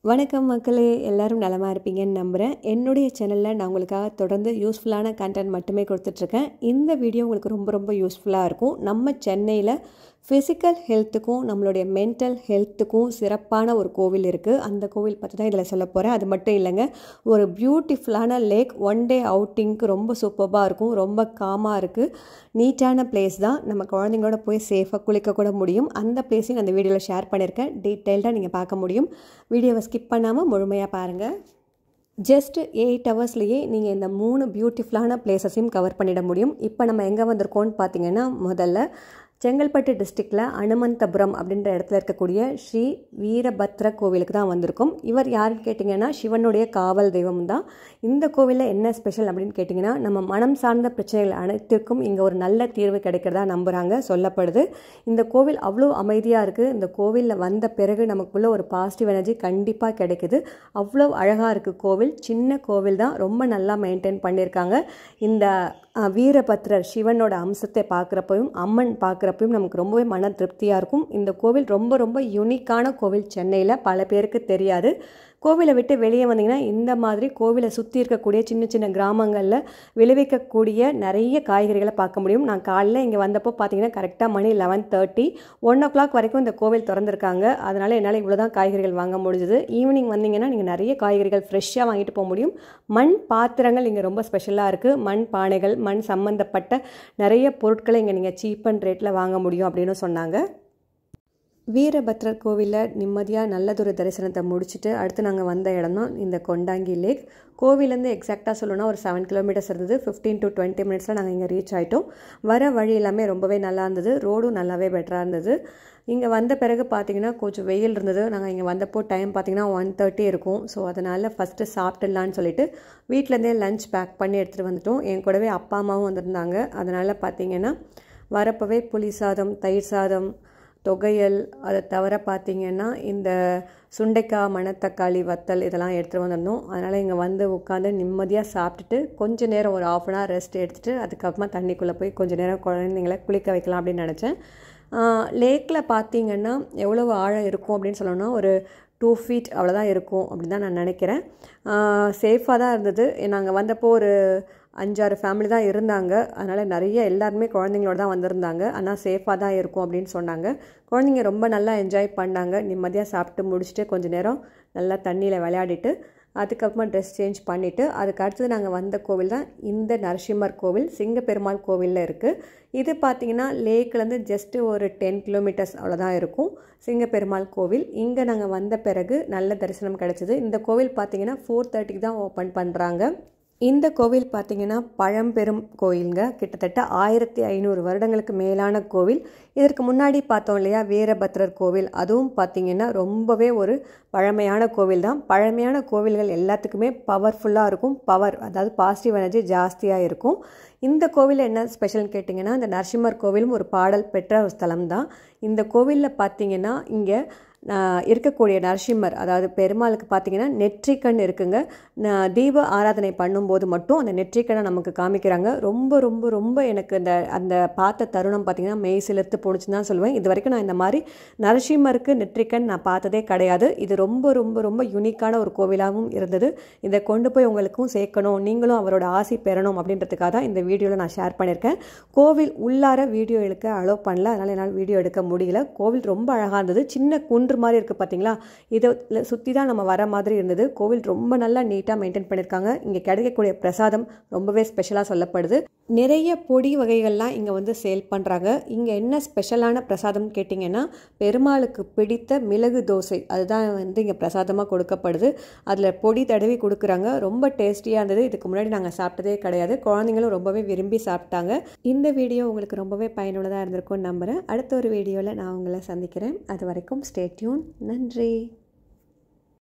வணக்கம் மக்களே, எல்லாரும் நலமா இருப்பீங்கன்னு நம்புகிறேன். என்னுடைய சேனலில் நான் உங்களுக்காக தொடர்ந்து யூஸ்ஃபுல்லான கண்டென்ட் மட்டுமே கொடுத்துட்ருக்கேன். இந்த வீடியோ உங்களுக்கு ரொம்ப ரொம்ப யூஸ்ஃபுல்லாக இருக்கும். நம்ம சென்னையில் ஃபிசிக்கல் ஹெல்த்துக்கும் நம்மளுடைய மென்டல் ஹெல்த்துக்கும் சிறப்பான ஒரு கோவில் இருக்குது. அந்த கோவில் பற்றி தான் இதில் சொல்ல போகிறேன். அது மட்டும் இல்லைங்க, ஒரு பியூட்டிஃபுல்லான லேக். ஒன் டே அவுட்டிங்க்கு ரொம்ப சூப்பராக இருக்கும். ரொம்ப காமாக இருக்குது. நீட்டான பிளேஸ் தான். நம்ம குழந்தைங்களோட போய் சேஃபாக குளிக்க கூட முடியும். அந்த பிளேஸையும் அந்த வீடியோவில் ஷேர் பண்ணியிருக்கேன். டீட்டெயில்டாக நீங்கள் பார்க்க முடியும். வீடியோவை ஸ்கிப் பண்ணாமல் முழுமையாக பாருங்கள். ஜஸ்ட் 8 ஹவர்ஸ்லேயே நீங்கள் இந்த 3 பியூட்டிஃபுல்லான பிளேஸஸையும் கவர் பண்ணிட முடியும். இப்போ நம்ம எங்கே வந்திருக்கோம்னு பார்த்தீங்கன்னா, முதல்ல செங்கல்பட்டு டிஸ்ட்ரிக்டில் அனுமந்தபுரம் அப்படின்ற இடத்துல இருக்கக்கூடிய ஸ்ரீ வீரபத்ர கோவிலுக்கு தான் வந்திருக்கோம். இவர் யாருன்னு கேட்டிங்கன்னா, சிவனுடைய காவல் தெய்வம் தான். இந்த கோவிலில் என்ன ஸ்பெஷல் அப்படின்னு கேட்டிங்கன்னா, நம்ம மனம் சார்ந்த பிரச்சனைகள் அனைத்திற்கும் இங்கே ஒரு நல்ல தீர்வு கிடைக்கிறதா நம்புகிறாங்க, சொல்லப்படுது. இந்த கோவில் அவ்வளோ அமைதியாக இருக்குது. இந்த கோவிலில் வந்த பிறகு நமக்குள்ளே ஒரு பாசிட்டிவ் எனர்ஜி கண்டிப்பாக கிடைக்குது. அவ்வளோ அழகாக இருக்குது கோவில். சின்ன கோவில் தான், ரொம்ப நல்லா மெயின்டைன் பண்ணியிருக்காங்க. இந்த வீரபத்ரர் சிவனோட அம்சத்தை பார்க்குறப்பையும் அம்மன் பார்க்குறப்பையும் நமக்கு ரொம்பவே மன திருப்தியாக இருக்கும். இந்த கோவில் ரொம்ப ரொம்ப யூனிக்கான கோவில். சென்னையில் பல பேருக்கு தெரியாது. கோவிலை விட்டு வெளியே வந்தீங்கன்னா இந்த மாதிரி கோவிலை சுற்றி இருக்கக்கூடிய சின்ன சின்ன கிராமங்களில் விளைவிக்கக்கூடிய நிறைய காய்கறிகளை பார்க்க முடியும். நான் காலையில் இங்கே வந்தப்போ பார்த்தீங்கன்னா கரெக்டாக மணி 11:30, 1 o'clock வரைக்கும் இந்த கோவில் திறந்துருக்காங்க. அதனால் என்னால் இவ்வளோ தான் காய்கறிகள் வாங்க முடிஞ்சுது. ஈவினிங் வந்தீங்கன்னா நீங்கள் நிறைய காய்கறிகள் ஃப்ரெஷ்ஷாக வாங்கிட்டு போக முடியும். மண் பாத்திரங்கள் இங்கே ரொம்ப ஸ்பெஷலாக இருக்குது. மண் பானைகள், மண் சம்மந்தப்பட்ட நிறைய பொருட்களை இங்கே நீங்கள் சீப் அண்ட் ரேட்டில் வாங்க முடியும் அப்படின்னு சொன்னாங்க. வீரபத்ரர் கோவிலில் நிம்மதியாக நல்லதொரு தரிசனத்தை முடிச்சுட்டு அடுத்து நாங்கள் வந்த இடம் தான் இந்த கொண்டாங்கி லேக். கோவிலேருந்து எக்ஸாக்டாக சொல்லணும்னா ஒரு 7 kilometers இருந்தது. 15 to 20 minutesல நாங்கள் இங்கே ரீச் ஆகிட்டோம். வர வழி எல்லாமே ரொம்பவே நல்லா இருந்தது. ரோடும் நல்லாவே பெட்டராக இருந்தது. இங்கே வந்த பிறகு பார்த்திங்கன்னா கொஞ்சம் வெயில் இருந்தது. நாங்கள் இங்கே வந்தப்போ டைம் பார்த்திங்கன்னா 1:30 இருக்கும். ஸோ அதனால் ஃபஸ்ட்டு சாப்பிட்டுடலான்னு சொல்லிட்டு வீட்டிலேருந்தே லஞ்ச் பேக் பண்ணி எடுத்துகிட்டு வந்துட்டோம். என் கூடவே அப்பா அம்மாவும் வந்திருந்தாங்க. அதனால் பார்த்திங்கன்னா வரப்போவே புளி சாதம், தயிர் சாதம், தொகையல், அதை தவிர பார்த்திங்கன்னா இந்த சுண்டைக்காய், மணத்தக்காளி வத்தல் இதெல்லாம் எடுத்துகிட்டு வந்திருந்தோம். அதனால் இங்கே வந்து உட்காந்து நிம்மதியாக சாப்பிட்டுட்டு கொஞ்சம் நேரம் ஒரு 1/2 hour ரெஸ்ட் எடுத்துகிட்டு அதுக்கப்புறமா தண்ணிக்குள்ளே போய் கொஞ்சம் நேரம் குழந்தைங்கள குளிக்க வைக்கலாம் அப்படின்னு நினச்சேன். லேக்கில் பார்த்திங்கன்னா எவ்வளோ ஆழம் இருக்கும் அப்படின்னு சொல்லணும்னா ஒரு 2 feet அவ்வளோதான் இருக்கும் அப்படின்னு தான் நான் நினைக்கிறேன். சேஃபாக தான் இருந்தது. நாங்கள் வந்தப்போ ஒரு 5-6 ஃபேமிலி தான் இருந்தாங்க. அதனால் நிறைய எல்லாருமே குழந்தைங்களோட தான் வந்திருந்தாங்க. ஆனால் சேஃபாக தான் இருக்கும் அப்படின்னு சொன்னாங்க. குழந்தைங்க ரொம்ப நல்லா என்ஜாய் பண்ணாங்க. நிம்மதியாக சாப்பிட்டு முடிச்சுட்டு கொஞ்சம் நேரம் நல்லா தண்ணியில் விளையாடிட்டு அதுக்கப்புறமா ட்ரெஸ் சேஞ்ச் பண்ணிவிட்டு அதுக்கு அடுத்தது நாங்கள் வந்த கோவில் தான் இந்த நரசிம்மர் கோவில், சிங்கப்பெருமாள் கோவிலில் இருக்குது. இது பார்த்திங்கன்னா லேக்லேருந்து ஜஸ்ட்டு ஒரு 10 kilometers அவ்வளோதான் இருக்கும் சிங்கப்பெருமாள் கோவில். இங்கே நாங்கள் வந்த பிறகு நல்ல தரிசனம் கிடச்சிது. இந்த கோவில் பார்த்திங்கன்னா 4:30 தான் ஓப்பன் பண்ணுறாங்க. இந்த கோவில் பார்த்திங்கன்னா பழம்பெரும் கோயிலுங்க. கிட்டத்தட்ட 1500 வருடங்களுக்கு மேலான கோவில். இதற்கு முன்னாடி பார்த்தோம் இல்லையா வீரபத்ரர் கோவில், அதுவும் பார்த்திங்கன்னா ரொம்பவே ஒரு பழமையான கோவில் தான். பழமையான கோவில்கள் எல்லாத்துக்குமே பவர்ஃபுல்லாக இருக்கும். அதாவது பாசிட்டிவ் எனர்ஜி ஜாஸ்தியாக இருக்கும். இந்த கோவில் என்ன ஸ்பெஷல்னு கேட்டிங்கன்னா, இந்த நரசிம்மர் கோவிலும் ஒரு பாடல் பெற்ற ஒரு ஸ்தலம் தான். இந்த கோவிலில் பார்த்திங்கன்னா இங்கே இருக்கக்கூடிய நரசிம்மர், அதாவது பெருமாளுக்கு பார்த்திங்கன்னா நெற்றிக்கண் இருக்குங்க. தீப ஆராதனை பண்ணும்போது மட்டும் அந்த நெற்றிக்கண்ணை நமக்கு காமிக்கிறாங்க. ரொம்ப ரொம்ப ரொம்ப எனக்கு அந்த பார்த்த தருணம் பார்த்திங்கன்னா மெய் சிலிர்த்து போணுச்சுன்னு தான் சொல்லுவேன். இது வரைக்கும் நான் இந்த மாதிரி நரசிம்மருக்கு நெற்றிக்கண் நான் பார்த்ததே கிடையாது. இது ரொம்ப ரொம்ப ரொம்ப யூனிக்கான ஒரு கோவிலாகவும் இருந்தது. இதை கொண்டு போய் உங்களுக்கும் சேர்க்கணும், நீங்களும் அவரோட ஆசி பெறணும் அப்படின்றதுக்காக தான் இந்த வீடியோவில் நான் ஷேர் பண்ணியிருக்கேன். கோவில் உள்ளார வீடியோ எடுக்க அலோவ் பண்ணல, அதனால் என்னால் வீடியோ எடுக்க முடியல. கோவில் ரொம்ப அழகாக இருந்தது. சின்ன குன்று மாதிரி இருக்குது பார்த்தீங்களா, இதை சுற்றி தான் நம்ம வர மாதிரி இருந்தது. கோவில் ரொம்ப நல்லா நீட்டாக மெயின்டைன் பண்ணியிருக்காங்க. இங்கே கிடைக்கக்கூடிய பிரசாதம் ரொம்பவே ஸ்பெஷலாக சொல்லப்படுது. நிறைய பொடி வகைகள்லாம் இங்கே வந்து சேல் பண்ணுறாங்க. இங்கே என்ன ஸ்பெஷலான பிரசாதம் கேட்டிங்கன்னா, பெருமாளுக்கு பிடித்த மிளகு தோசை அதுதான் வந்து இங்கே பிரசாதமாக கொடுக்கப்படுது. அதில் பொடி தடவி கொடுக்குறாங்க. ரொம்ப டேஸ்டியாக இருந்தது. இதுக்கு முன்னாடி நாங்கள் சாப்பிட்டதே கிடையாது. குழந்தைங்களும் ரொம்பவே விரும்பி சாப்பிட்டாங்க. இந்த வீடியோ உங்களுக்கு ரொம்பவே பயனுள்ளதாக இருந்திருக்கும்னு நம்புகிறேன். அடுத்த ஒரு வீடியோவில் நான் உங்களை சந்திக்கிறேன். அது வரைக்கும் ஸ்டே டியூன். நன்றி.